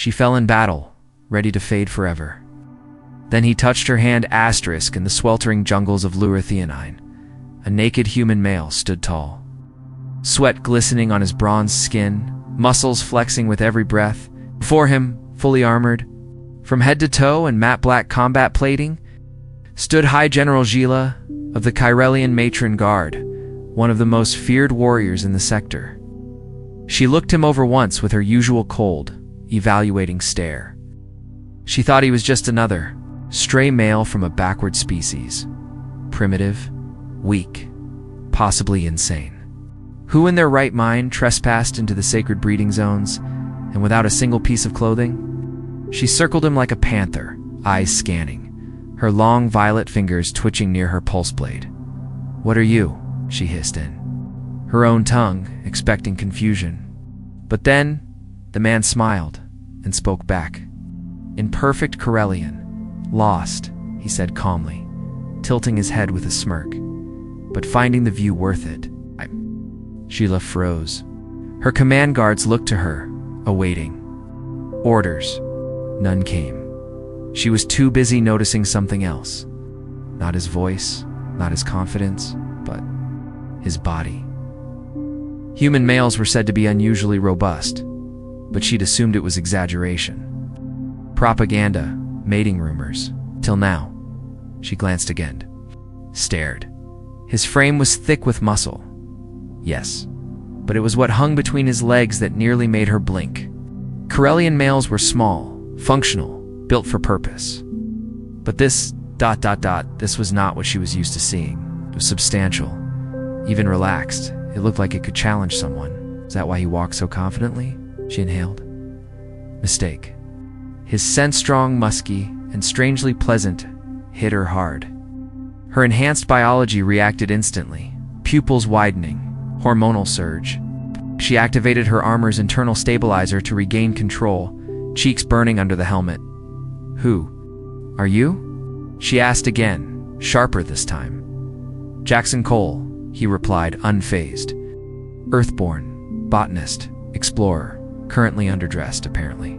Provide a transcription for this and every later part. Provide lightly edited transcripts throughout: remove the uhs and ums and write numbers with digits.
She fell in battle, ready to fade forever. Then he touched her hand asterisk in the sweltering jungles of Lurathianine. A naked human male stood tall. Sweat glistening on his bronzed skin, muscles flexing with every breath. Before him, fully armored, from head to toe in matte black combat plating, stood High General Gila of the Kyrelian Matron Guard, one of the most feared warriors in the sector. She looked him over once with her usual cold, evaluating stare. She thought he was just another stray male from a backward species. Primitive, weak, possibly insane. Who in their right mind trespassed into the sacred breeding zones, and without a single piece of clothing? She circled him like a panther, eyes scanning, her long violet fingers twitching near her pulse blade. "What are you?" she hissed in, her own tongue expecting confusion. But then, the man smiled and spoke back. In perfect Kyrelian. "Lost," he said calmly, tilting his head with a smirk, "but finding the view worth it." Sheila froze. Her command guards looked to her, awaiting orders. None came. She was too busy noticing something else. Not his voice, not his confidence, but his body. Human males were said to be unusually robust, but she'd assumed it was exaggeration. Propaganda, mating rumors, till now. She glanced again, stared. His frame was thick with muscle. Yes, but it was what hung between his legs that nearly made her blink. Kyrelian males were small, functional, built for purpose. But this ... this was not what she was used to seeing. It was substantial, even relaxed. It looked like it could challenge someone. Is that why he walked so confidently? She inhaled. Mistake. His scent strong, musky, and strangely pleasant hit her hard. Her enhanced biology reacted instantly, pupils widening, hormonal surge. She activated her armor's internal stabilizer to regain control, cheeks burning under the helmet. "Who are you?" she asked again, sharper this time. "Jackson Cole," he replied, unfazed. "Earthborn, botanist, explorer, currently underdressed, apparently."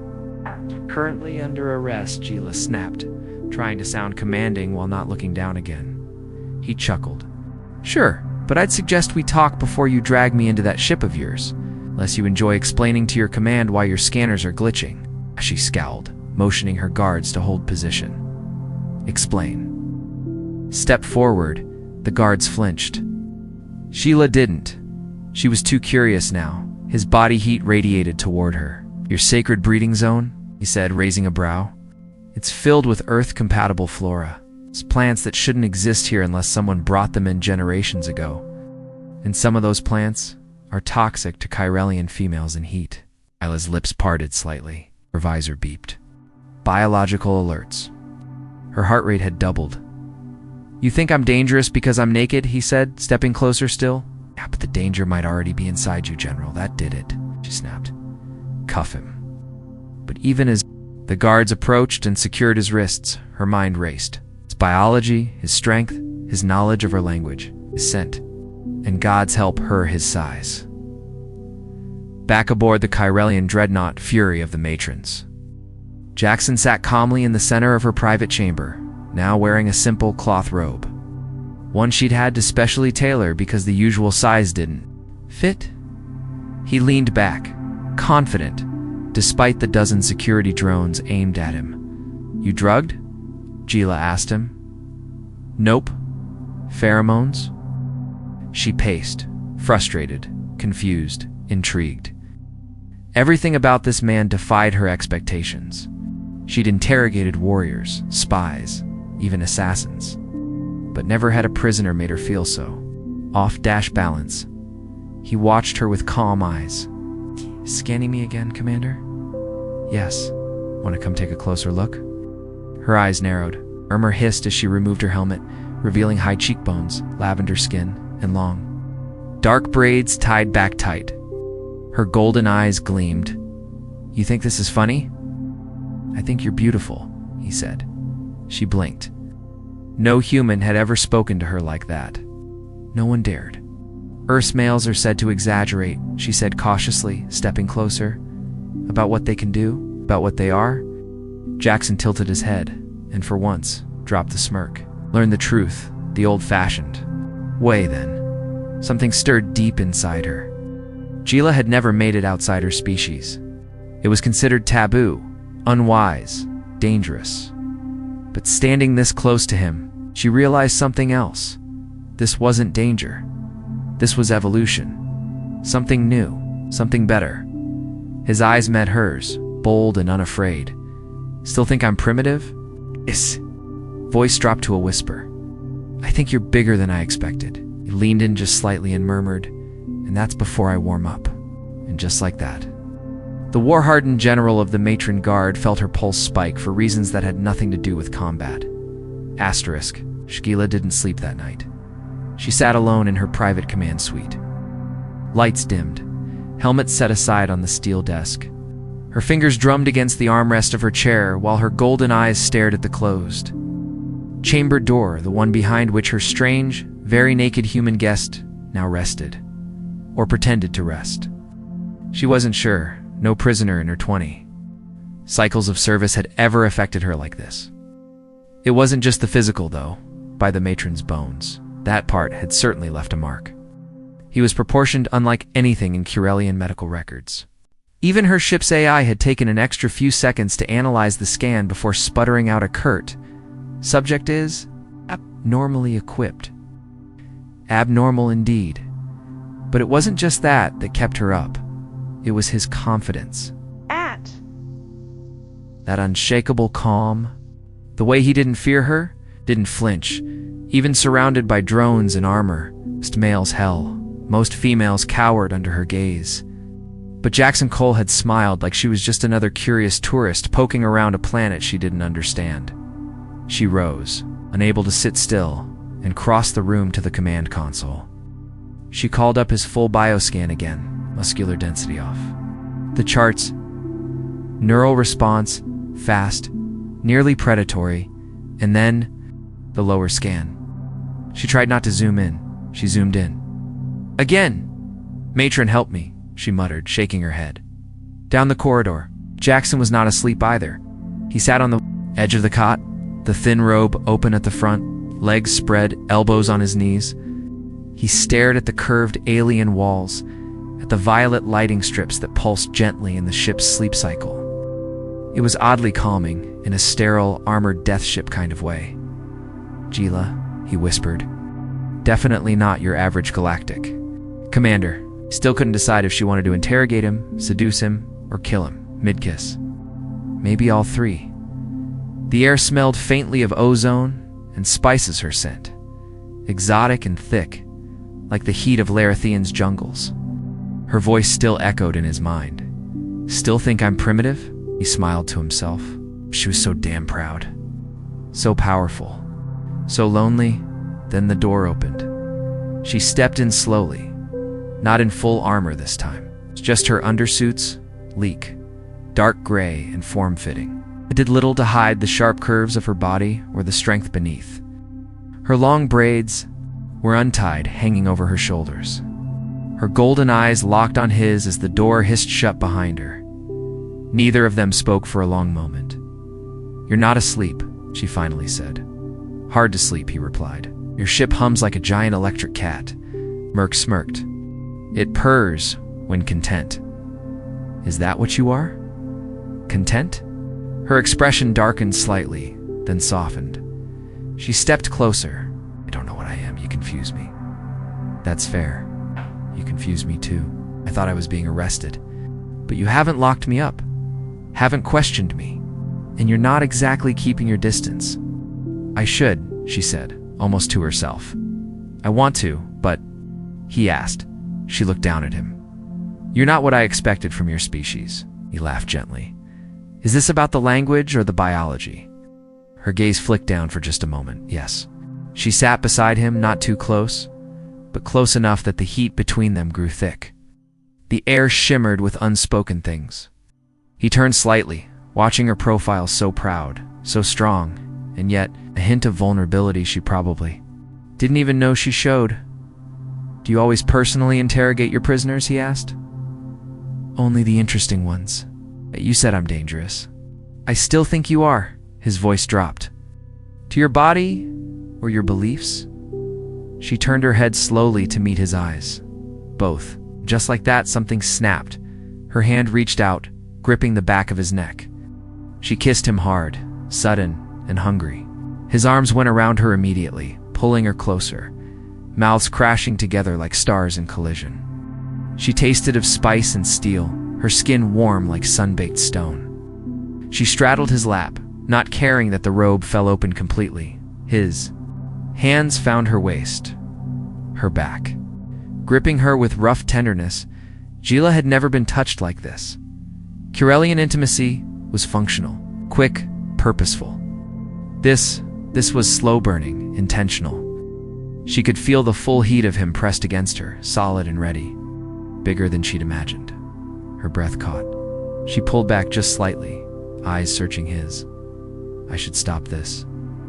"Currently under arrest," Gila snapped, trying to sound commanding while not looking down again. He chuckled. "Sure, but I'd suggest we talk before you drag me into that ship of yours, unless you enjoy explaining to your command why your scanners are glitching." She scowled, motioning her guards to hold position. "Explain." Step forward, the guards flinched. Sheila didn't. She was too curious now. His body heat radiated toward her. "Your sacred breeding zone?" he said, raising a brow. "It's filled with Earth-compatible flora. It's plants that shouldn't exist here unless someone brought them in generations ago. And some of those plants are toxic to Kyrelian females in heat." Isla's lips parted slightly. Her visor beeped. Biological alerts. Her heart rate had doubled. "You think I'm dangerous because I'm naked?" he said, stepping closer still. "Yeah, but the danger might already be inside you, General. That did it," she snapped. "Cuff him." But even as the guards approached and secured his wrists, her mind raced. His biology, his strength, his knowledge of her language, his scent, and God's help her his size. Back aboard the Kyrelian dreadnought Fury of the Matrons, Jackson sat calmly in the center of her private chamber, now wearing a simple cloth robe. One she'd had to specially tailor because the usual size didn't fit. He leaned back, confident, despite the dozen security drones aimed at him. "You drugged?" Gila asked him. "Nope." "Pheromones?" She paced, frustrated, confused, intrigued. Everything about this man defied her expectations. She'd interrogated warriors, spies, even assassins, but never had a prisoner made her feel so. Off-balance. He watched her with calm eyes. "Scanning me again, Commander?" "Yes. Want to come take a closer look?" Her eyes narrowed. Irma hissed as she removed her helmet, revealing high cheekbones, lavender skin, and long, dark braids tied back tight. Her golden eyes gleamed. "You think this is funny?" "I think you're beautiful," he said. She blinked. No human had ever spoken to her like that. No one dared. "Earth's males are said to exaggerate," she said cautiously, stepping closer. "About what they can do?" About what they are? Jackson tilted his head, and for once, dropped the smirk. Learn the truth, the old-fashioned way, then. Something stirred deep inside her. Gila had never made it outside her species. It was considered taboo, unwise, dangerous. But standing this close to him, she realized something else. This wasn't danger. This was evolution. Something new, something better. His eyes met hers, bold and unafraid. Still think I'm primitive? Yes. Voice dropped to a whisper. I think you're bigger than I expected. He leaned in just slightly and murmured, and that's before I warm up. And just like that. The war-hardened general of the matron guard felt her pulse spike for reasons that had nothing to do with combat. Asterisk, Shkila didn't sleep that night. She sat alone in her private command suite. Lights dimmed, helmet set aside on the steel desk. Her fingers drummed against the armrest of her chair while her golden eyes stared at the closed chamber door, the one behind which her strange, very naked human guest now rested. Or pretended to rest. She wasn't sure, no prisoner in her 20s. Cycles of service had ever affected her like this. It wasn't just the physical, though, by the matron's bones. That part had certainly left a mark. He was proportioned unlike anything in Curelian medical records. Even her ship's AI had taken an extra few seconds to analyze the scan before sputtering out a curt, "Subject is abnormally equipped." Abnormal indeed. But it wasn't just that kept her up. It was his confidence. That unshakable calm. The way he didn't fear her, didn't flinch, even surrounded by drones and armor. Most males hell. Most females cowered under her gaze. But Jackson Cole had smiled like she was just another curious tourist poking around a planet she didn't understand. She rose, unable to sit still, and crossed the room to the command console. She called up his full bioscan again, muscular density off. The charts, neural response, fast, nearly predatory, and then the lower scan. She tried not to zoom in. She zoomed in. Again! Matron, help me, she muttered, shaking her head. Down the corridor. Jackson was not asleep either. He sat on the edge of the cot, the thin robe open at the front, legs spread, elbows on his knees. He stared at the curved alien walls, at the violet lighting strips that pulsed gently in the ship's sleep cycle. It was oddly calming, in a sterile, armored death ship kind of way. Gila, he whispered. Definitely not your average galactic. Commander still couldn't decide if she wanted to interrogate him, seduce him, or kill him, mid-kiss. Maybe all three. The air smelled faintly of ozone and spices her scent. Exotic and thick, like the heat of Laerthian's jungles. Her voice still echoed in his mind. Still think I'm primitive? He smiled to himself. She was so damn proud. So powerful. So lonely. Then the door opened. She stepped in slowly. Not in full armor this time. Just her undersuits, sleek, dark gray and form-fitting. It did little to hide the sharp curves of her body or the strength beneath. Her long braids were untied, hanging over her shoulders. Her golden eyes locked on his as the door hissed shut behind her. Neither of them spoke for a long moment. You're not asleep, she finally said. Hard to sleep, he replied. Your ship hums like a giant electric cat. Merc smirked. It purrs when content. Is that what you are? Content? Her expression darkened slightly, then softened. She stepped closer. I don't know what I am, you confuse me. That's fair. You confuse me too. I thought I was being arrested. But you haven't locked me up. Haven't questioned me. And you're not exactly keeping your distance. I should, she said, almost to herself. I want to, but... He asked. She looked down at him. You're not what I expected from your species. He laughed gently. Is this about the language or the biology? Her gaze flicked down for just a moment. Yes. She sat beside him, not too close, but close enough that the heat between them grew thick. The air shimmered with unspoken things. He turned slightly, watching her profile so proud, so strong, and yet a hint of vulnerability she probably didn't even know she showed. Do you always personally interrogate your prisoners, he asked. Only the interesting ones. You said I'm dangerous. I still think you are. His voice dropped. To your body or your beliefs? She turned her head slowly to meet his eyes. Both. Just like that, something snapped. Her hand reached out, gripping the back of his neck. She kissed him hard, sudden and hungry. His arms went around her immediately, pulling her closer, mouths crashing together like stars in collision. She tasted of spice and steel, her skin warm like sun-baked stone. She straddled his lap, not caring that the robe fell open completely. His hands found her waist, her back. Gripping her with rough tenderness, Gila had never been touched like this. Corellian intimacy was functional, quick, purposeful. This was slow-burning, intentional. She could feel the full heat of him pressed against her, solid and ready, bigger than she'd imagined. Her breath caught. She pulled back just slightly, eyes searching his. I should stop this.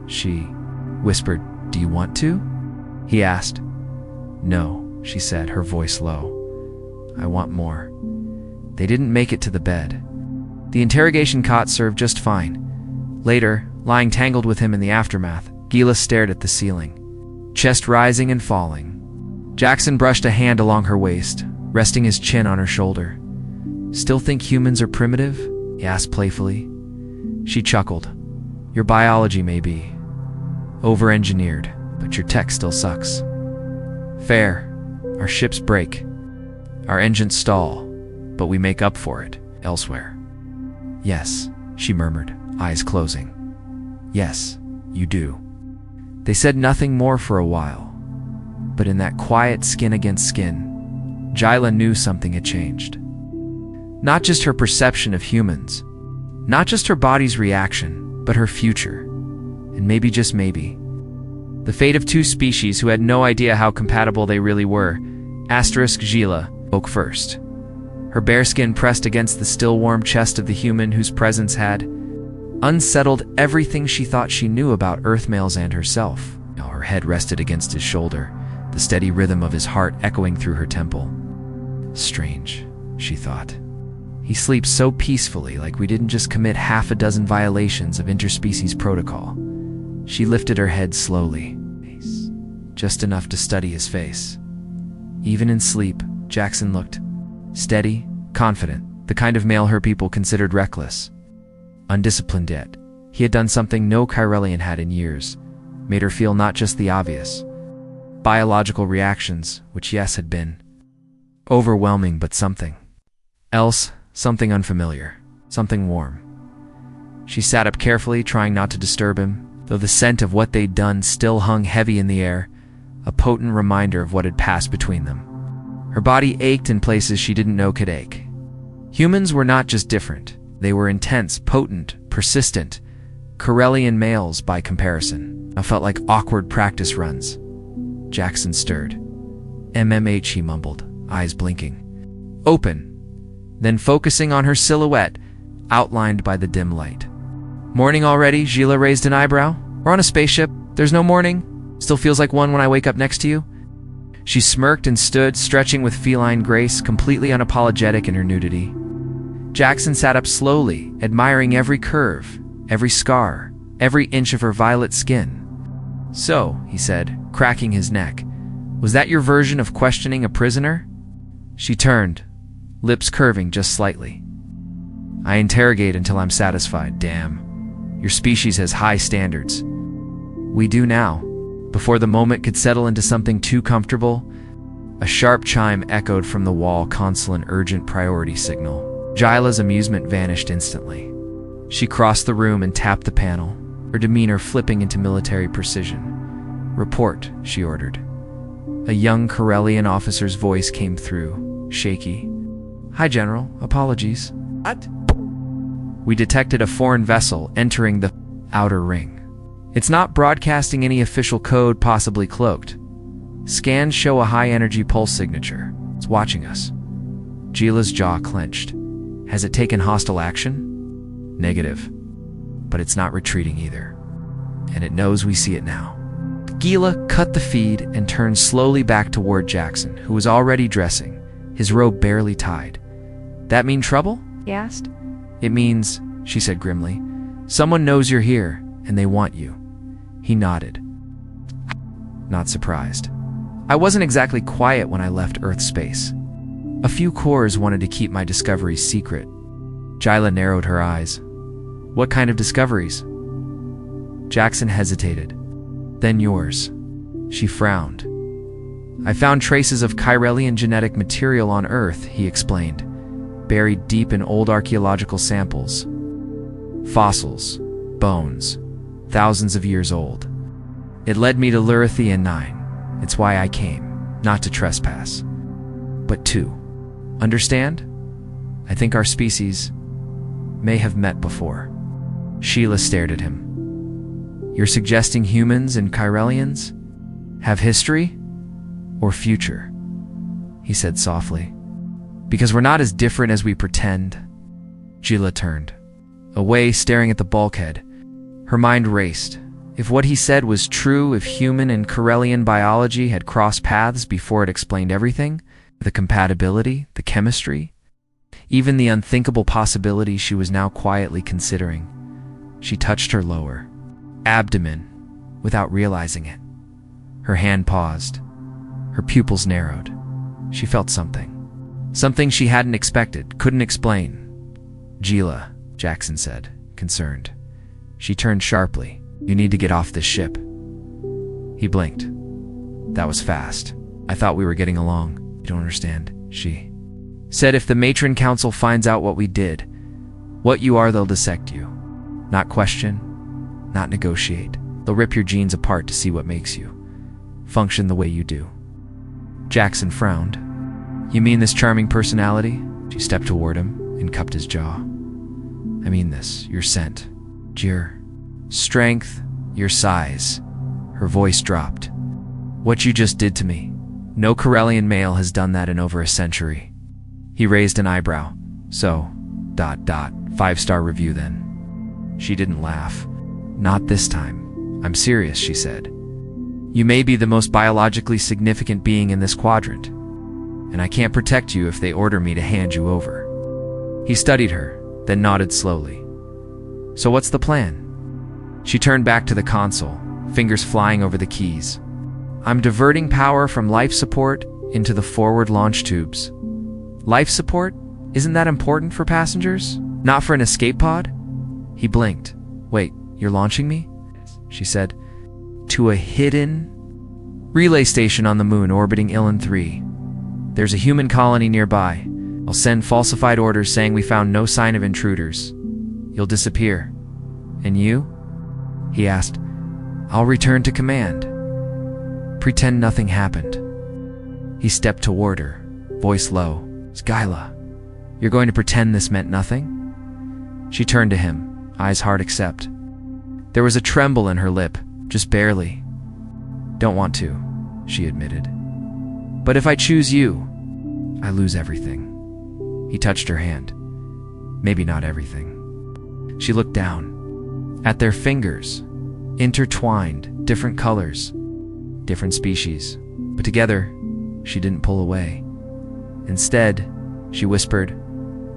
She whispered, Do you want to? He asked. No, she said, her voice low. I want more. They didn't make it to the bed. The interrogation cot served just fine. Later, lying tangled with him in the aftermath, Gila stared at the ceiling, chest rising and falling. Jackson brushed a hand along her waist, resting his chin on her shoulder. Still think humans are primitive? He asked playfully. She chuckled. Your biology may be over-engineered, but your tech still sucks. Fair. Our ships break. Our engines stall, but we make up for it elsewhere. Yes, she murmured, eyes closing. Yes, you do. They said nothing more for a while, but in that quiet skin against skin, Gila knew something had changed. Not just her perception of humans, not just her body's reaction, but her future, and maybe just maybe, the fate of two species who had no idea how compatible they really were. Gila spoke first. Her bare skin pressed against the still warm chest of the human whose presence had unsettled everything she thought she knew about Earth males and herself. Now her head rested against his shoulder, the steady rhythm of his heart echoing through her temple. Strange, she thought. He sleeps so peacefully, like we didn't just commit half a dozen violations of interspecies protocol. She lifted her head slowly, just enough to study his face. Even in sleep, Jackson looked steady, confident, the kind of male her people considered reckless. Undisciplined yet, he had done something no Chirelian had in years, made her feel not just the obvious biological reactions, which yes had been overwhelming, but something else, something unfamiliar, something warm. She sat up carefully, trying not to disturb him, though the scent of what they'd done still hung heavy in the air, a potent reminder of what had passed between them. Her body ached in places she didn't know could ache. Humans were not just different, they were intense, potent, persistent, Corellian males by comparison. I felt like awkward practice runs. Jackson stirred. MMH, he mumbled, eyes blinking. Open. Then focusing on her silhouette, outlined by the dim light. Morning already? Gila raised an eyebrow. We're on a spaceship. There's no morning. Still feels like one when I wake up next to you. She smirked and stood, stretching with feline grace, completely unapologetic in her nudity. Jackson sat up slowly, admiring every curve, every scar, every inch of her violet skin. So, he said, cracking his neck, was that your version of questioning a prisoner? She turned, lips curving just slightly. I interrogate until I'm satisfied, damn. Your species has high standards. We do now. Before the moment could settle into something too comfortable, a sharp chime echoed from the wall console, an urgent priority signal. Gila's amusement vanished instantly. She crossed the room and tapped the panel, her demeanor flipping into military precision. Report, she ordered. A young Corellian officer's voice came through, shaky. Hi, General. Apologies. What? We detected a foreign vessel entering the outer ring. It's not broadcasting any official code, possibly cloaked. Scans show a high-energy pulse signature. It's watching us. Gila's jaw clenched. Has it taken hostile action? Negative. But it's not retreating either. And it knows we see it now. Gila cut the feed and turned slowly back toward Jackson, who was already dressing, his robe barely tied. That mean trouble? He asked. It means, she said grimly, someone knows you're here, and they want you. He nodded, not surprised. I wasn't exactly quiet when I left Earth space. A few cores wanted to keep my discoveries secret. Jyla narrowed her eyes. What kind of discoveries? Jackson hesitated. Then yours. She frowned. I found traces of Chiralian genetic material on Earth, he explained, buried deep in old archaeological samples. Fossils, bones, thousands of years old. It led me to Lurithian 9. It's why I came, not to trespass, but to understand? I think our species may have met before. Sheila stared at him. You're suggesting humans and Chiralians have history or future? He said softly. Because we're not as different as we pretend. Jyla turned away, staring at the bulkhead. Her mind raced. If what he said was true, if human and Chiralian biology had crossed paths before it explained everything, the compatibility, the chemistry, even the unthinkable possibility she was now quietly considering. She touched her lower abdomen without realizing it. Her hand paused. Her pupils narrowed. She felt something. Something she hadn't expected, couldn't explain. Jyla, Jackson said, concerned. She turned sharply. You need to get off this ship. He blinked. That was fast. I thought we were getting along. You don't understand, she said. If the Matron Council finds out what we did, what you are, they'll dissect you. Not question, not negotiate. They'll rip your genes apart to see what makes you function the way you do. Jackson frowned. You mean this charming personality? She stepped toward him and cupped his jaw. I mean this, your scent, your strength, your size. Her voice dropped. What you just did to me. No Chiralian male has done that in over a century. He raised an eyebrow. So, ... 5-star review then. She didn't laugh. Not this time. I'm serious, she said. You may be the most biologically significant being in this quadrant, and I can't protect you if they order me to hand you over. He studied her, then nodded slowly. So what's the plan? She turned back to the console, fingers flying over the keys. I'm diverting power from life support into the forward launch tubes. Life support? Isn't that important for passengers? Not for an escape pod? He blinked. Wait, you're launching me? She said. To a hidden relay station on the moon orbiting Ilan 3. There's a human colony nearby. I'll send falsified orders saying we found no sign of intruders. You'll disappear. And you? He asked. I'll return to command. Pretend nothing happened. He stepped toward her, voice low. Jyla, you're going to pretend this meant nothing? She turned to him, eyes hard accept. There was a tremble in her lip, just barely. Don't want to, she admitted. But if I choose you, I lose everything. He touched her hand. Maybe not everything. She looked down at their fingers, intertwined, different colors, different species. But together, she didn't pull away. Instead, she whispered,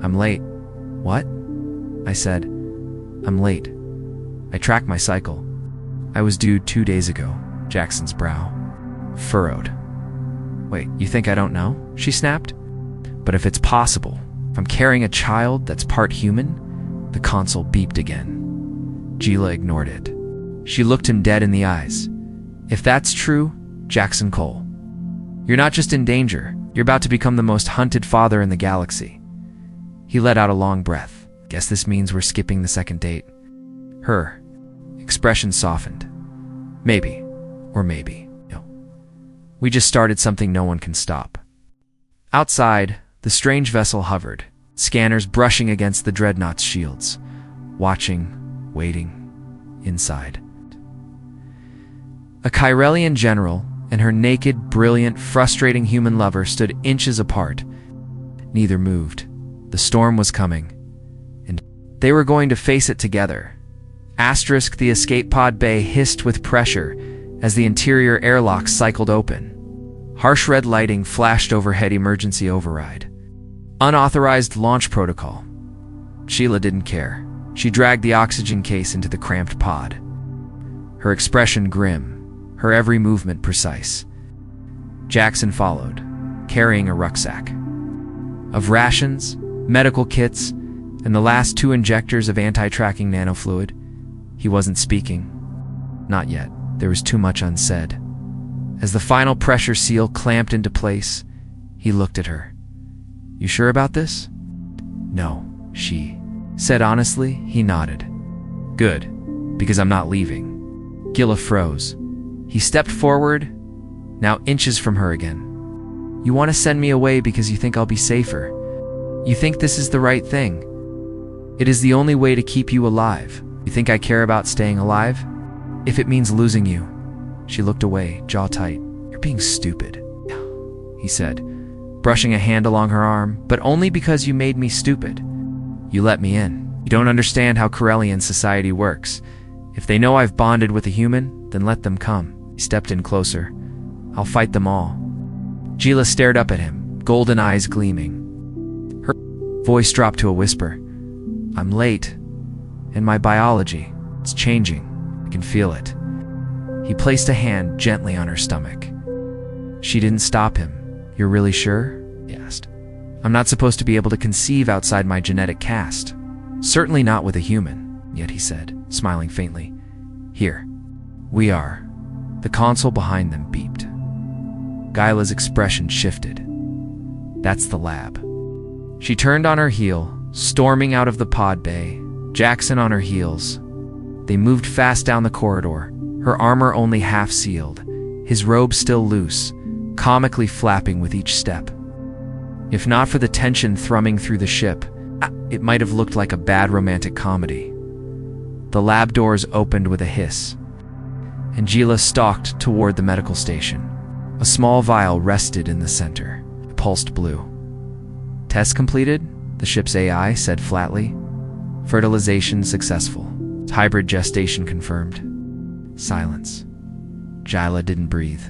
I'm late. What? I said, I'm late. I tracked my cycle. I was due 2 days ago. Jackson's brow furrowed. Wait, you think I don't know? She snapped. But if it's possible, if I'm carrying a child that's part human, the console beeped again. Jyla ignored it. She looked him dead in the eyes. If that's true, Jackson Cole, you're not just in danger, you're about to become the most hunted father in the galaxy. He let out a long breath. Guess this means we're skipping the second date. Her expression softened. Maybe, or maybe, no. We just started something no one can stop. Outside, the strange vessel hovered, scanners brushing against the dreadnought's shields, watching, waiting, inside. A Chiralian general and her naked, brilliant, frustrating human lover stood inches apart. Neither moved. The storm was coming, and they were going to face it together. Asterisk, the escape pod bay hissed with pressure as the interior airlocks cycled open. Harsh red lighting flashed overhead. Emergency override. Unauthorized launch protocol. Sheila didn't care. She dragged the oxygen case into the cramped pod. Her expression grim, her every movement precise. Jackson followed, carrying a rucksack of rations, medical kits, and the last 2 injectors of anti-tracking nanofluid. He wasn't speaking. Not yet. There was too much unsaid. As the final pressure seal clamped into place, he looked at her. "You sure about this?" "No," she said honestly. He nodded. "Good, because I'm not leaving." Gila froze. He stepped forward, now inches from her again. "You want to send me away because you think I'll be safer. You think this is the right thing. It is the only way to keep you alive. You think I care about staying alive? If it means losing you." She looked away, jaw tight. "You're being stupid," he said, brushing a hand along her arm, "but only because you made me stupid. You let me in. You don't understand how Corellian society works. If they know I've bonded with a human, then let them come." He stepped in closer. "I'll fight them all." Gila stared up at him, golden eyes gleaming. Her voice dropped to a whisper. "I'm late. And my biology, it's changing. I can feel it." He placed a hand gently on her stomach. She didn't stop him. "You're really sure?" he asked. "I'm not supposed to be able to conceive outside my genetic cast. Certainly not with a human." Yet he said, smiling faintly, "Here, we are." The console behind them beeped. Gila's expression shifted. "That's the lab." She turned on her heel, storming out of the pod bay, Jackson on her heels. They moved fast down the corridor, her armor only half sealed, his robe still loose, comically flapping with each step. If not for the tension thrumming through the ship, it might have looked like a bad romantic comedy. The lab doors opened with a hiss, and Gila stalked toward the medical station. A small vial rested in the center. It pulsed blue. "Test completed," the ship's AI said flatly. "Fertilization successful. Hybrid gestation confirmed." Silence. Gila didn't breathe.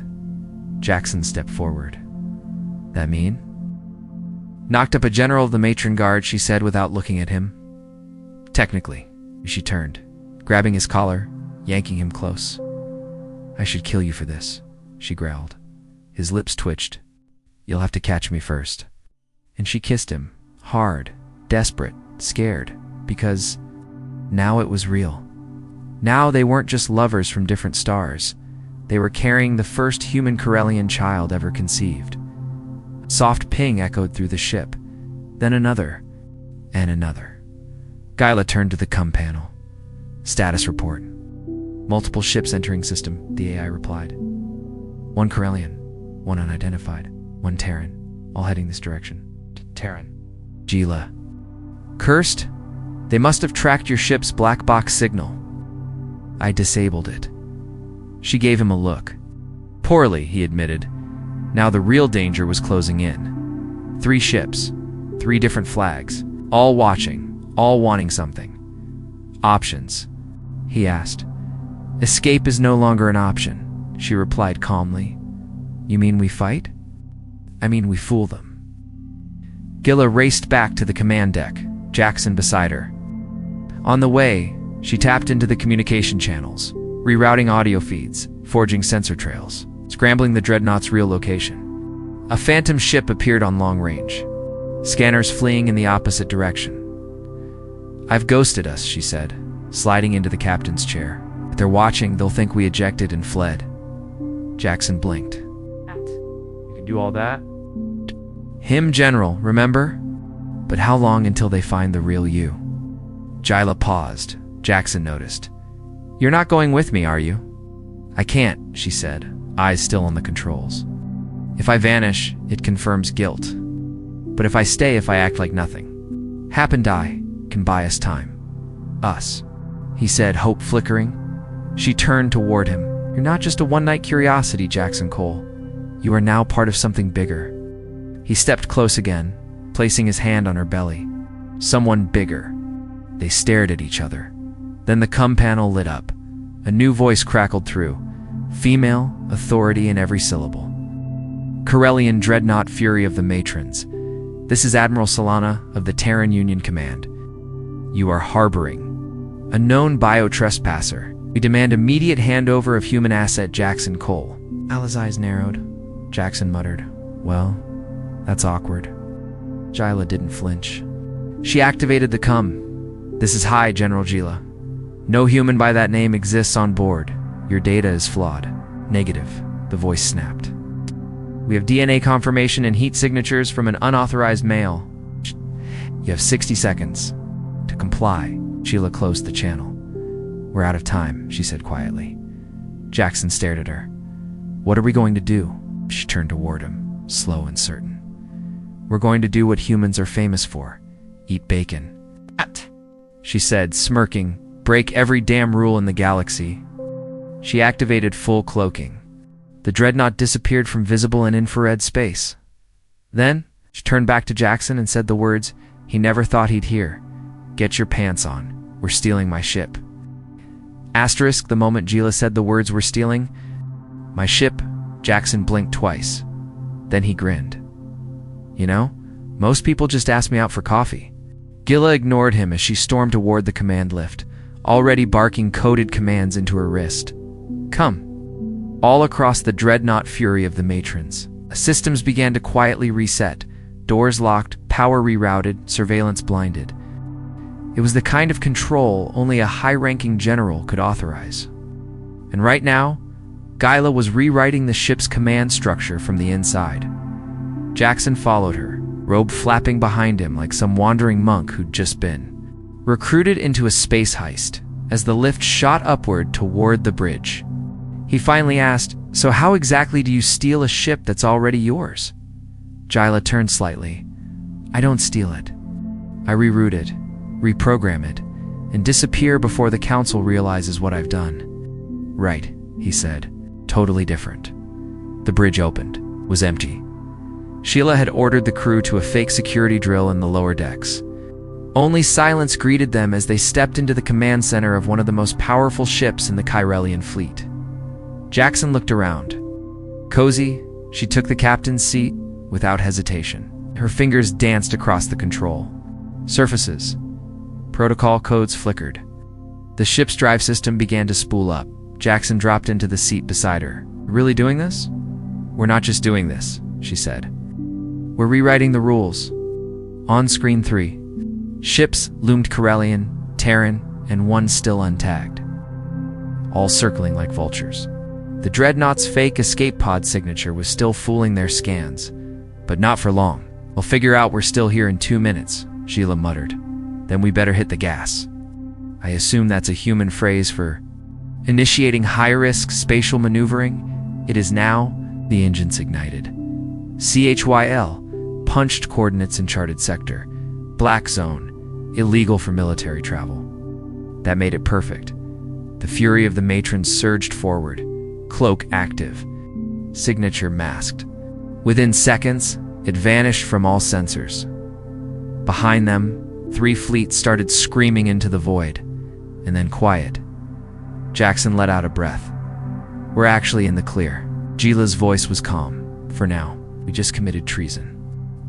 Jackson stepped forward. "That mean?" "Knocked up a general of the matron guard," she said without looking at him. "Technically." She turned, grabbing his collar, yanking him close. "I should kill you for this," she growled. His lips twitched. "You'll have to catch me first." And she kissed him, hard, desperate, scared, because now it was real. Now they weren't just lovers from different stars. They were carrying the first human Corellian child ever conceived. A soft ping echoed through the ship, then another, and another. Gila turned to the comm panel. "Status report. Multiple ships entering system," the AI replied. "One Corellian, one unidentified, one Terran, all heading this direction." Terran. Gila. "Cursed? They must have tracked your ship's black box signal." "I disabled it." She gave him a look. "Poorly," he admitted. Now the real danger was closing in. 3 ships, 3 different flags, all watching, all wanting something. "Options?" he asked. "Escape is no longer an option," she replied calmly. "You mean we fight?" "I mean we fool them." Gila raced back to the command deck, Jackson beside her. On the way, she tapped into the communication channels, rerouting audio feeds, forging sensor trails, scrambling the dreadnought's real location. A phantom ship appeared on long range, scanners fleeing in the opposite direction. "I've ghosted us," she said, sliding into the captain's chair. "If they're watching, they'll think we ejected and fled." Jackson blinked. "You can do all that?" "Him, General, remember? But how long until they find the real you?" Gila paused. Jackson noticed. "You're not going with me, are you?" "I can't," she said, eyes still on the controls. "If I vanish, it confirms guilt. But if I stay, if I act like nothing, Hap and I can buy us time. Us," he said, hope flickering. She turned toward him. "You're not just a one-night curiosity, Jackson Cole. You are now part of something bigger." He stepped close again, placing his hand on her belly. Someone bigger. They stared at each other. Then the comm panel lit up. A new voice crackled through. Female, authority in every syllable. "Corellian dreadnought fury of the matrons. This is Admiral Solana of the Terran Union Command. You are harboring a known biotrespasser. We demand immediate handover of human asset Jackson Cole. Ala's eyes narrowed. Jackson muttered, "Well, that's awkward." Gila didn't flinch. She activated the "Come. This is High, General Gila. No human by that name exists on board. Your data is flawed." "Negative," the voice snapped. "We have DNA confirmation and heat signatures from an unauthorized male. You have 60 seconds to comply." Sheila closed the channel. "We're out of time," she said quietly. Jackson stared at her. "What are we going to do?" She turned toward him, slow and certain. "We're going to do what humans are famous for. Eat bacon." "At," she said, smirking. "Break every damn rule in the galaxy." She activated full cloaking. The dreadnought disappeared from visible and infrared space. Then, she turned back to Jackson and said the words he never thought he'd hear. "Get your pants on. We're stealing my ship." Asterisk, the moment Gila said the words "we're stealing my ship," Jackson blinked twice. Then he grinned. "You know, most people just ask me out for coffee." Gila ignored him as she stormed toward the command lift, already barking coded commands into her wrist. "Come." All across the dreadnought fury of the matrons, systems began to quietly reset, doors locked, power rerouted, surveillance blinded. It was the kind of control only a high-ranking general could authorize. And right now, Gila was rewriting the ship's command structure from the inside. Jackson followed her, robe flapping behind him like some wandering monk who'd just been recruited into a space heist. As the lift shot upward toward the bridge, he finally asked, "So how exactly do you steal a ship that's already yours?" Gila turned slightly. "I don't steal it. I reroute it, reprogram it, and disappear before the council realizes what I've done." "Right," he said. "Totally different." The bridge opened, was empty. Sheila had ordered the crew to a fake security drill in the lower decks. Only silence greeted them as they stepped into the command center of one of the most powerful ships in the Chirelian fleet. Jackson looked around. Cozy, she took the captain's seat without hesitation. Her fingers danced across the control surfaces. Protocol codes flickered. The ship's drive system began to spool up. Jackson dropped into the seat beside her. "Really doing this?" "We're not just doing this," she said. "We're rewriting the rules." On screen 3, ships loomed: Chirelian, Terran, and one still untagged, all circling like vultures. The dreadnought's fake escape pod signature was still fooling their scans, but not for long. "We'll figure out we're still here in 2 minutes," Sheila muttered. "Then we better hit the gas." I assume that's a human phrase for initiating high-risk spatial maneuvering. It is now. The engines ignited. CHYL punched coordinates in charted sector. Black zone, illegal for military travel. That made it perfect. The fury of the matrons surged forward, cloak active, signature masked. Within seconds, it vanished from all sensors. Behind them, 3 fleets started screaming into the void, and then quiet. Jackson let out a breath. "We're actually in the clear." Gila's voice was calm. "For now, we just committed treason,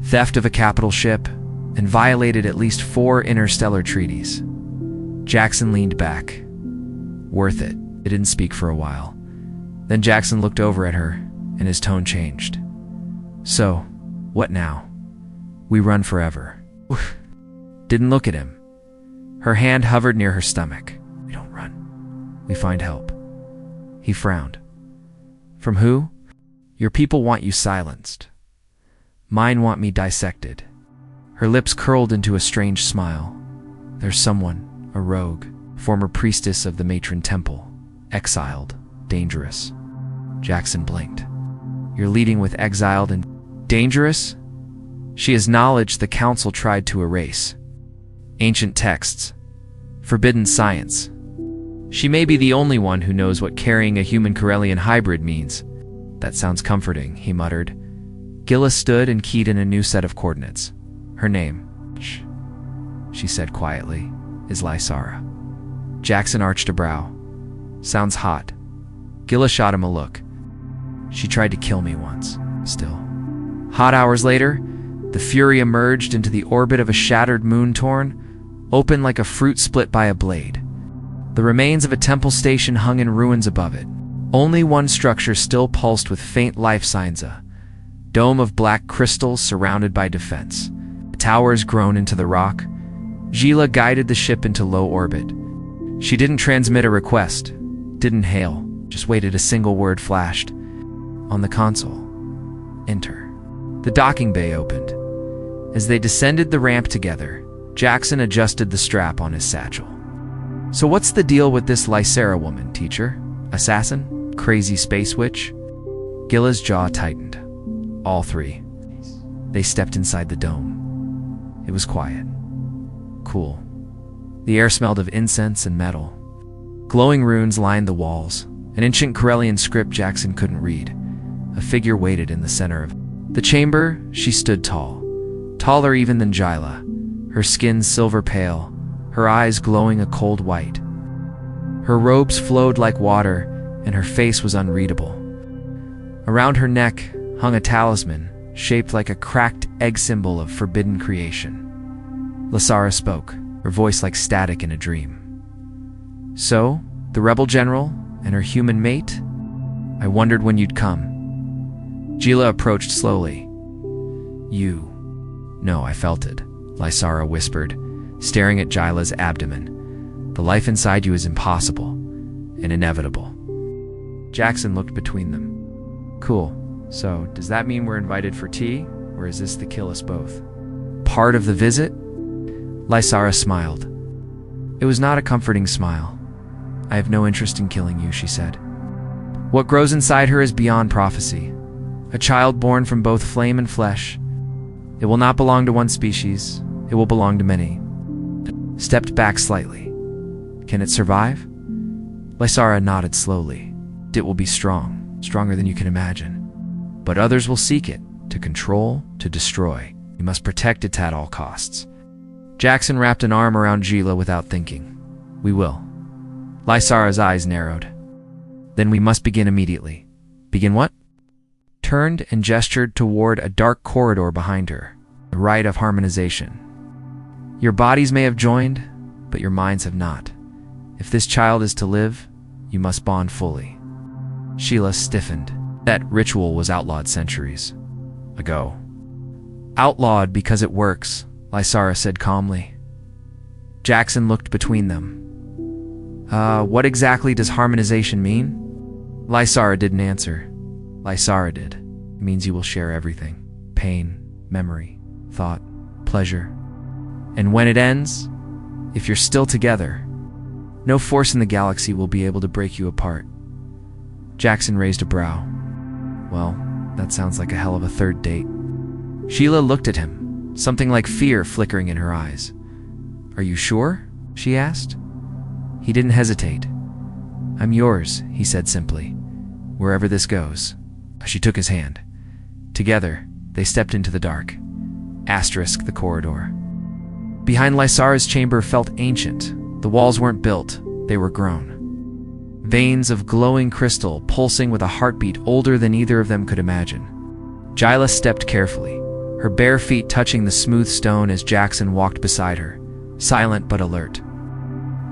theft of a capital ship, and violated at least 4 interstellar treaties." Jackson leaned back. "Worth it." They didn't speak for a while. Then Jackson looked over at her, and his tone changed. "So, what now?" "We run forever." Didn't look at him. Her hand hovered near her stomach. "We don't run. We find help." He frowned. "From who?" "Your people want you silenced. Mine want me dissected." Her lips curled into a strange smile. "There's someone, a rogue, former priestess of the matron temple, exiled, dangerous." Jackson blinked. "You're leading with exiled and dangerous?" She has knowledge the council tried to erase. Ancient texts. Forbidden science. She may be the only one who knows what carrying a human Chirelian hybrid means. "That sounds comforting," he muttered. Gila stood and keyed in a new set of coordinates. Her name, she said quietly, is Lysara. Jackson arched a brow. "Sounds hot." Gila shot him a look. "She tried to kill me once, still." Hot hours later, the Fury emerged into the orbit of a shattered moon torn, open like a fruit split by a blade. The remains of a temple station hung in ruins above it. Only one structure still pulsed with faint life signs, a dome of black crystals surrounded by defense. The towers grown into the rock. Gila guided the ship into low orbit. She didn't transmit a request, didn't hail, just waited. A single word flashed on the console. Enter. The docking bay opened. As they descended the ramp together, Jackson adjusted the strap on his satchel. So what's the deal with this Lysera woman, teacher? Assassin? Crazy space witch? Gila's jaw tightened. All three. They stepped inside the dome. It was quiet. Cool. The air smelled of incense and metal. Glowing runes lined the walls. An ancient Corellian script Jackson couldn't read. A figure waited in the center of the chamber. She stood tall. Taller even than Gila. Her skin silver pale. Her eyes glowing a cold white. Her robes flowed like water, and her face was unreadable. Around her neck hung a talisman, shaped like a cracked egg symbol of forbidden creation. Lysera spoke, her voice like static in a dream. So, the rebel general and her human mate? I wondered when you'd come. Gila approached slowly. You. No, I felt it, Lysera whispered, staring at Gila's abdomen. The life inside you is impossible and inevitable. Jackson looked between them. Cool. So, does that mean we're invited for tea, or is this to kill us both? Part of the visit? Lysera smiled. It was not a comforting smile. I have no interest in killing you, she said. What grows inside her is beyond prophecy. A child born from both flame and flesh. It will not belong to one species. It will belong to many. Stepped back slightly. Can it survive? Lysera nodded slowly. It will be strong, stronger than you can imagine. But others will seek it, to control, to destroy. You must protect it at all costs. Jackson wrapped an arm around Gila without thinking. We will. Lysera's eyes narrowed. Then we must begin immediately. Begin what? Turned and gestured toward a dark corridor behind her. The rite of harmonization. Your bodies may have joined, but your minds have not. If this child is to live, you must bond fully. Sheila stiffened. That ritual was outlawed centuries ago. Outlawed because it works, Lysera said calmly. Jackson looked between them. What exactly does harmonization mean? Lysera didn't answer. Lysera did. It means you will share everything. Pain, memory, thought, pleasure. And when it ends, if you're still together, no force in the galaxy will be able to break you apart. Jackson raised a brow. Well, that sounds like a hell of a third date. Sheila looked at him, something like fear flickering in her eyes. Are you sure? She asked. He didn't hesitate. I'm yours, he said simply. Wherever this goes. She took his hand. Together, they stepped into the dark. Asterisk the corridor. Behind Lysera's chamber felt ancient. The walls weren't built, they were grown. Veins of glowing crystal pulsing with a heartbeat older than either of them could imagine. Gila stepped carefully, her bare feet touching the smooth stone as Jackson walked beside her, silent but alert.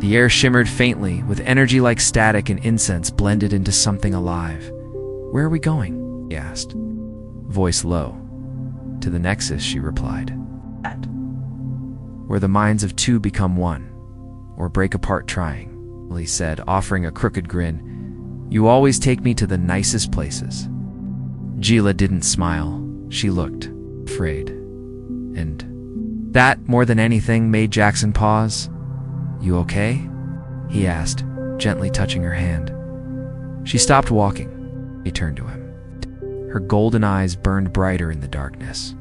The air shimmered faintly, with energy like static and incense blended into something alive. Where are we going? He asked. Voice low. To the Nexus, she replied. Where the minds of two become one, or break apart trying. He said, offering a crooked grin. You always take me to the nicest places. Gila didn't smile. She looked afraid. And that, more than anything, made Jackson pause. You okay? He asked, gently touching her hand. She stopped walking. He turned to him. Her golden eyes burned brighter in the darkness.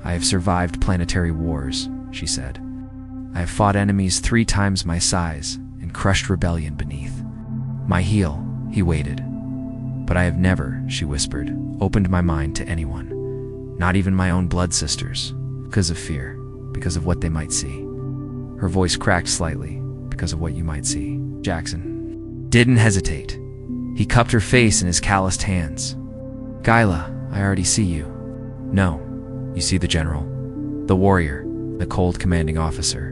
I have survived planetary wars, she said. I have fought enemies 3 times my size, and crushed rebellion beneath my heel. He waited. But I have never, she whispered, opened my mind to anyone, not even my own blood sisters, because of fear, because of what they might see. Her voice cracked slightly, because of what you might see. Jackson didn't hesitate. He cupped her face in his calloused hands. Gila, I already see you. No, you see the general, the warrior, the cold commanding officer.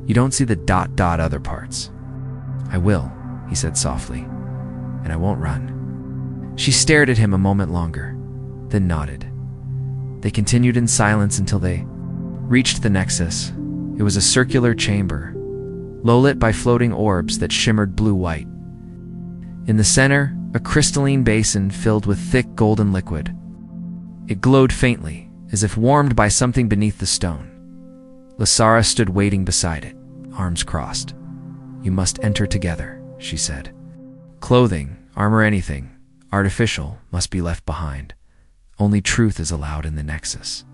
You don't see the ... other parts. I will, he said softly, and I won't run. She stared at him a moment longer, then nodded. They continued in silence until they reached the nexus. It was a circular chamber, low-lit by floating orbs that shimmered blue-white. In the center, a crystalline basin filled with thick golden liquid. It glowed faintly, as if warmed by something beneath the stone. Lysara stood waiting beside it, arms crossed. You must enter together, she said. Clothing, armor, anything artificial must be left behind. Only truth is allowed in the nexus.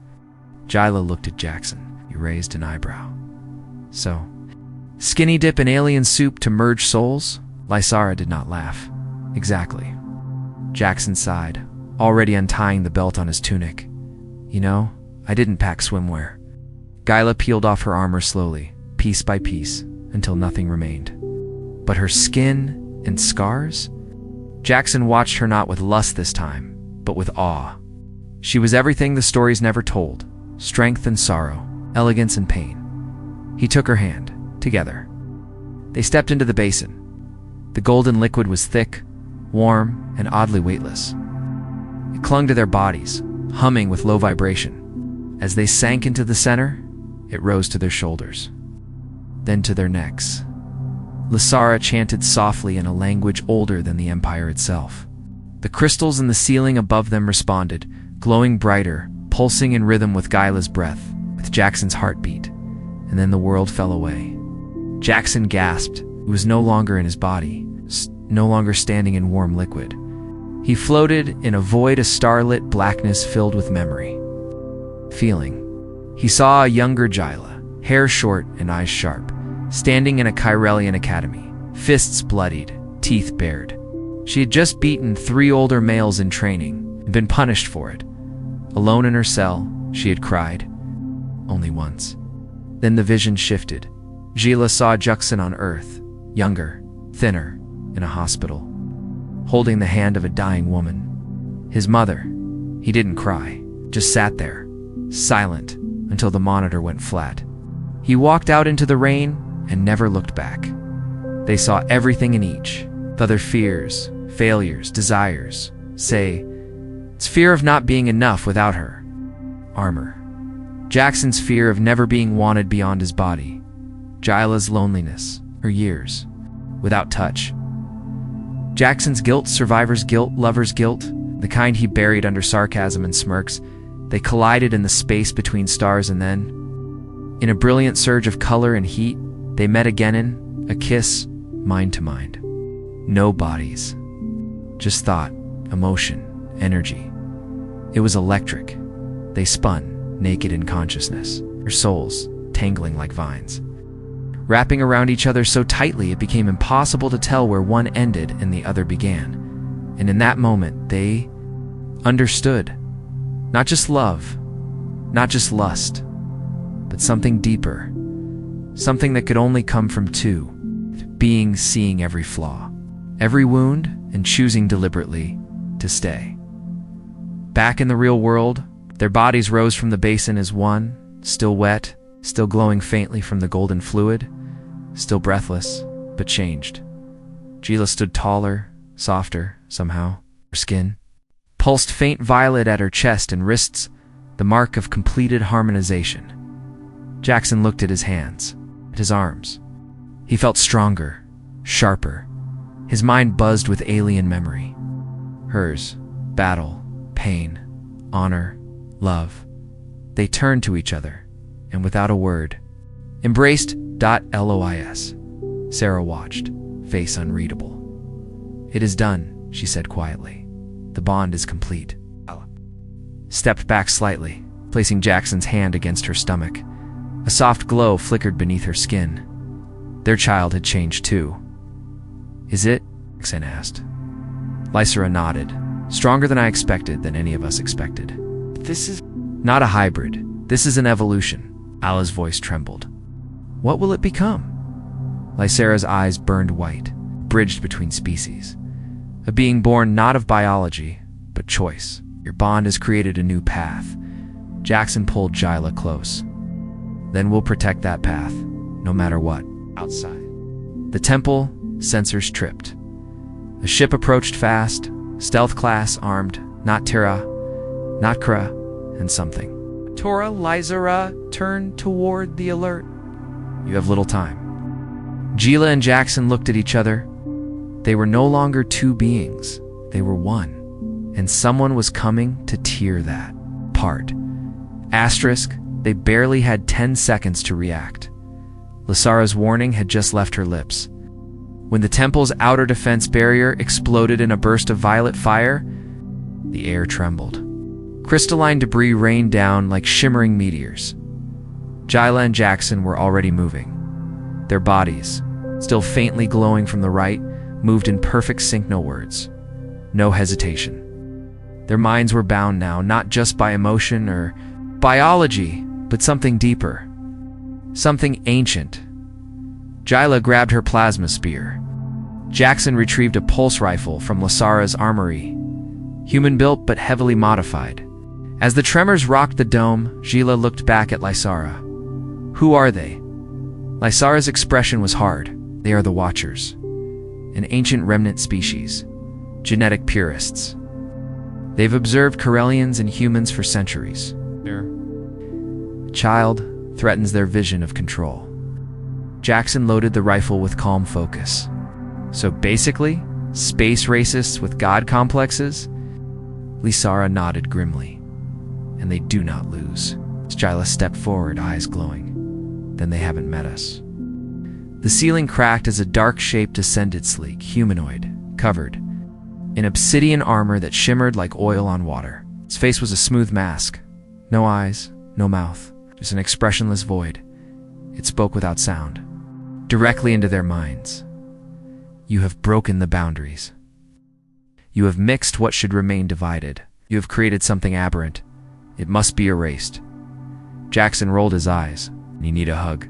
Jyla looked at Jackson. He raised an eyebrow. So, skinny dip in alien soup to merge souls? Lysara did not laugh. Exactly. Jackson sighed, already untying the belt on his tunic. You know, I didn't pack swimwear. Jyla peeled off her armor slowly, piece by piece, until nothing remained. But her skin and scars? Jackson watched her not with lust this time, but with awe. She was everything the stories never told, strength and sorrow, elegance and pain. He took her hand, together. They stepped into the basin. The golden liquid was thick, warm, and oddly weightless. It clung to their bodies, humming with low vibration. As they sank into the center, it rose to their shoulders, then to their necks. Lysara chanted softly in a language older than the Empire itself. The crystals in the ceiling above them responded, glowing brighter, pulsing in rhythm with Jyla's breath, with Jackson's heartbeat, and then the world fell away. Jackson gasped. He was no longer in his body, no longer standing in warm liquid. He floated in a void of starlit blackness filled with memory. Feeling. He saw a younger Jyla, hair short and eyes sharp, standing in a Chirelian academy, fists bloodied, teeth bared. She had just beaten 3 older males in training and been punished for it. Alone in her cell, she had cried. Only once. Then the vision shifted. Jyla saw Jackson on Earth, younger, thinner, in a hospital, holding the hand of a dying woman. His mother. He didn't cry, just sat there, silent, until the monitor went flat. He walked out into the rain and never looked back. They saw everything in each, the other fears, failures, desires. Say, it's fear of not being enough without her. Armor. Jackson's fear of never being wanted beyond his body. Jyla's loneliness, her years, without touch. Jackson's guilt, survivor's guilt, lover's guilt, the kind he buried under sarcasm and smirks. They collided in the space between stars, and then, in a brilliant surge of color and heat, they met again in a kiss, mind to mind. No bodies. Just thought, emotion, energy. It was electric. They spun, naked in consciousness, their souls tangling like vines, wrapping around each other so tightly it became impossible to tell where one ended and the other began. And in that moment, they understood. Not just love, not just lust, but something deeper. Something that could only come from two beings seeing every flaw, every wound, and choosing deliberately to stay. Back in the real world, their bodies rose from the basin as one, still wet, still glowing faintly from the golden fluid, still breathless, but changed. Jyla stood taller, softer, somehow. Her skin pulsed faint violet at her chest and wrists, the mark of completed harmonization. Jackson looked at his hands, at his arms. He felt stronger, sharper. His mind buzzed with alien memory. Hers, battle, pain, honor, love. They turned to each other, and without a word, embraced. LOIS. Sarah watched, face unreadable. It is done, she said quietly. The bond is complete. Stepped back slightly, placing Jackson's hand against her stomach. A soft glow flickered beneath her skin. Their child had changed too. Is it? Jackson asked. Lysara nodded. Stronger than I expected, than any of us expected. This is not a hybrid. This is an evolution. Alla's voice trembled. What will it become? Lysara's eyes burned white, bridged between species. A being born not of biology, but choice. Your bond has created a new path. Jackson pulled Jyla close. Then we'll protect that path, no matter what. Outside the temple, sensors tripped. A ship approached fast, stealth class, armed, not Terra, not Kra, and something. Tora Lysara turned toward the alert. You have little time. Gila and Jackson looked at each other. They were no longer two beings. They were one. And someone was coming to tear that apart. Asterisk, they barely had 10 seconds to react. Lysara's warning had just left her lips. When the temple's outer defense barrier exploded in a burst of violet fire, the air trembled. Crystalline debris rained down like shimmering meteors. Gila and Jackson were already moving. Their bodies, still faintly glowing from the right, moved in perfect sync, no words, no hesitation. Their minds were bound now, not just by emotion or biology, but something deeper, something ancient. Gila grabbed her plasma spear. Jackson retrieved a pulse rifle from Lysara's armory, human-built but heavily modified. As the tremors rocked the dome, Gila looked back at Lysara. Who are they? Lysara's expression was hard. They are the Watchers, an ancient remnant species, genetic purists. They've observed Corellians and humans for centuries. Their child threatens their vision of control. Jackson loaded the rifle with calm focus. So basically, space racists with god complexes? Lysara nodded grimly. And they do not lose. Gila stepped forward, eyes glowing. Then they haven't met us. The ceiling cracked as a dark shape descended, sleek, humanoid, covered in obsidian armor that shimmered like oil on water. Its face was a smooth mask. No eyes, no mouth, just an expressionless void. It spoke without sound, directly into their minds. You have broken the boundaries. You have mixed what should remain divided. You have created something aberrant. It must be erased. Jackson rolled his eyes. You need a hug.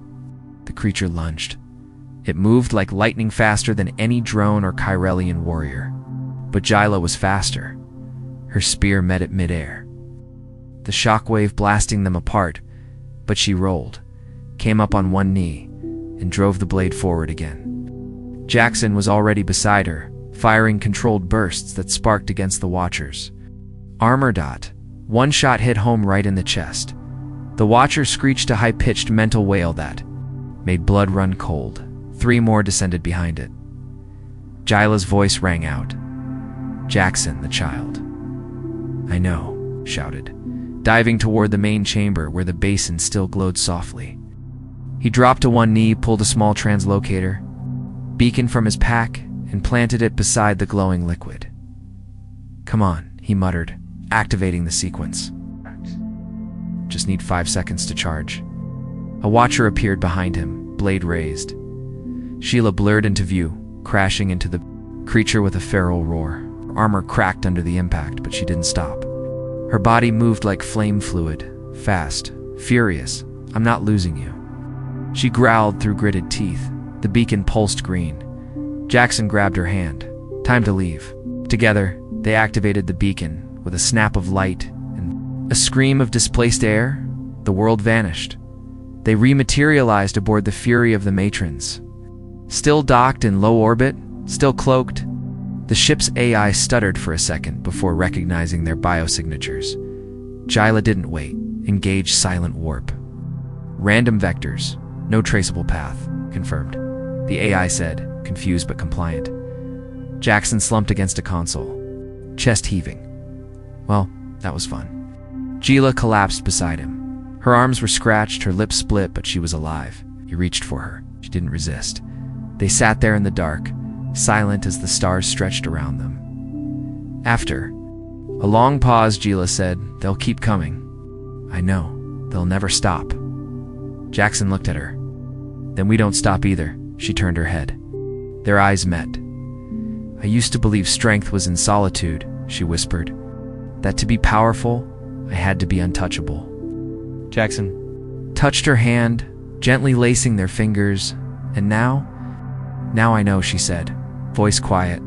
The creature lunged. It moved like lightning, faster than any drone or Kyrellian warrior. But Gila was faster. Her spear met it midair, the shockwave blasting them apart, but she rolled, came up on one knee, and drove the blade forward again. Jackson was already beside her, firing controlled bursts that sparked against the Watchers. Armor dot. One shot hit home right in the chest. The Watcher screeched a high-pitched mental wail that made blood run cold. 3 more descended behind it. Gila's voice rang out. Jackson, the child. I know, shouted, diving toward the main chamber where the basin still glowed softly. He dropped to one knee, pulled a small translocator, beacon from his pack, and planted it beside the glowing liquid. Come on, he muttered, activating the sequence. Just need 5 seconds to charge. A Watcher appeared behind him, blade raised. Sheila blurred into view, crashing into the creature with a feral roar. Her armor cracked under the impact, but she didn't stop. Her body moved like flame fluid, fast, furious. I'm not losing you. She growled through gritted teeth. The beacon pulsed green. Jackson grabbed her hand. Time to leave. Together, they activated the beacon with a snap of light and a scream of displaced air. The world vanished. They rematerialized aboard the Fury of the Matrons. Still docked in low orbit, still cloaked, the ship's AI stuttered for a second before recognizing their biosignatures. Gila didn't wait. Engage silent warp. Random vectors. No traceable path. Confirmed. The AI said, confused but compliant. Jackson slumped against a console, chest heaving. Well, that was fun. Gila collapsed beside him. Her arms were scratched, her lips split, but she was alive. He reached for her. She didn't resist. They sat there in the dark, silent as the stars stretched around them. After a long pause, Gila said, They'll keep coming. I know. They'll never stop. Jackson looked at her. Then we don't stop either. She turned her head. Their eyes met. I used to believe strength was in solitude, she whispered. That to be powerful, I had to be untouchable. Jackson touched her hand, gently lacing their fingers. And now I know, she said, voice quiet.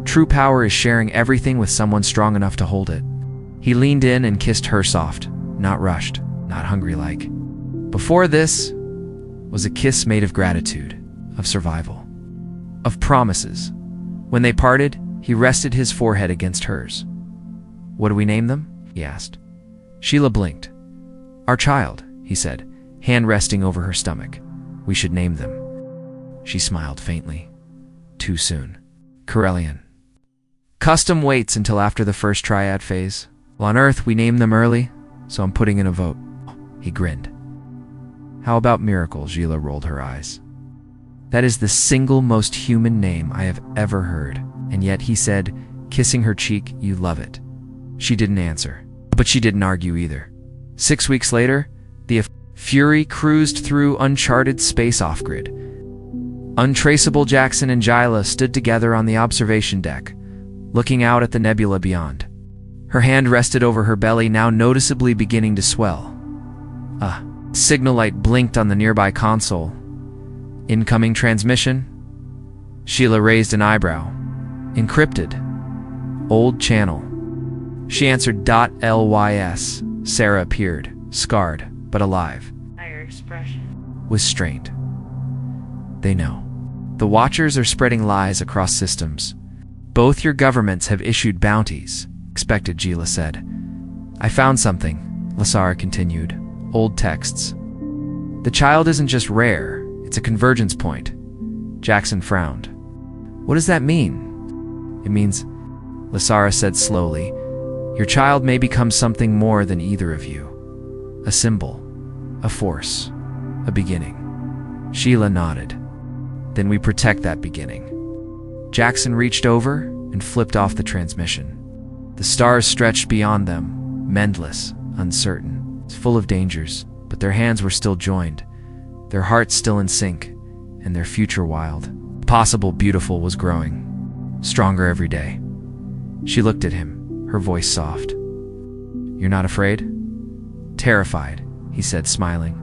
True power is sharing everything with someone strong enough to hold it. He leaned in and kissed her soft, not rushed, not hungry-like. Before this, was a kiss made of gratitude, of survival, of promises. When they parted, he rested his forehead against hers. "What do we name them?" he asked. Sheila blinked. "Our child," he said, hand resting over her stomach. "We should name them." She smiled faintly. "Too soon." Corellian. Custom waits until after the first triad phase. Well, on Earth, we name them early, so I'm putting in a vote. He grinned. "How about Miracle?" Sheila rolled her eyes. "That is the single most human name I have ever heard." And yet, he said, kissing her cheek, "You love it." She didn't answer, but she didn't argue either. 6 weeks later, the Fury cruised through uncharted space off-grid. Untraceable Jackson and Jyla stood together on the observation deck, looking out at the nebula beyond. Her hand rested over her belly, now noticeably beginning to swell. A signal light blinked on the nearby console. "Incoming transmission?" Sheila raised an eyebrow. "Encrypted. Old channel." She answered .lys. Sarah appeared, scarred, but alive. Your expression Was strained. "They know. The Watchers are spreading lies across systems. Both your governments have issued bounties," expected Sheila said. "I found something," Lasara continued. "Old texts. The child isn't just rare, it's a convergence point." Jackson frowned. "What does that mean?" "It means," Lasara said slowly, "your child may become something more than either of you. A symbol, a force, a beginning." Sheila nodded. "Then we protect that beginning." Jackson reached over and flipped off the transmission. The stars stretched beyond them, mendless, uncertain, full of dangers, but their hands were still joined, their hearts still in sync, and their future wild. Possible beautiful was growing, stronger every day. She looked at him, her voice soft. "You're not afraid?" "Terrified," he said, smiling.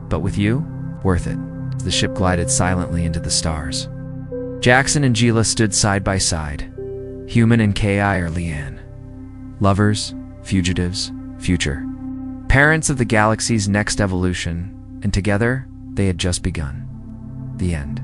"But with you, worth it." The ship glided silently into the stars. Jackson and Sheila stood side by side, human and Ki or Leanne. Lovers, fugitives, future. Parents of the galaxy's next evolution, and together, they had just begun. The end.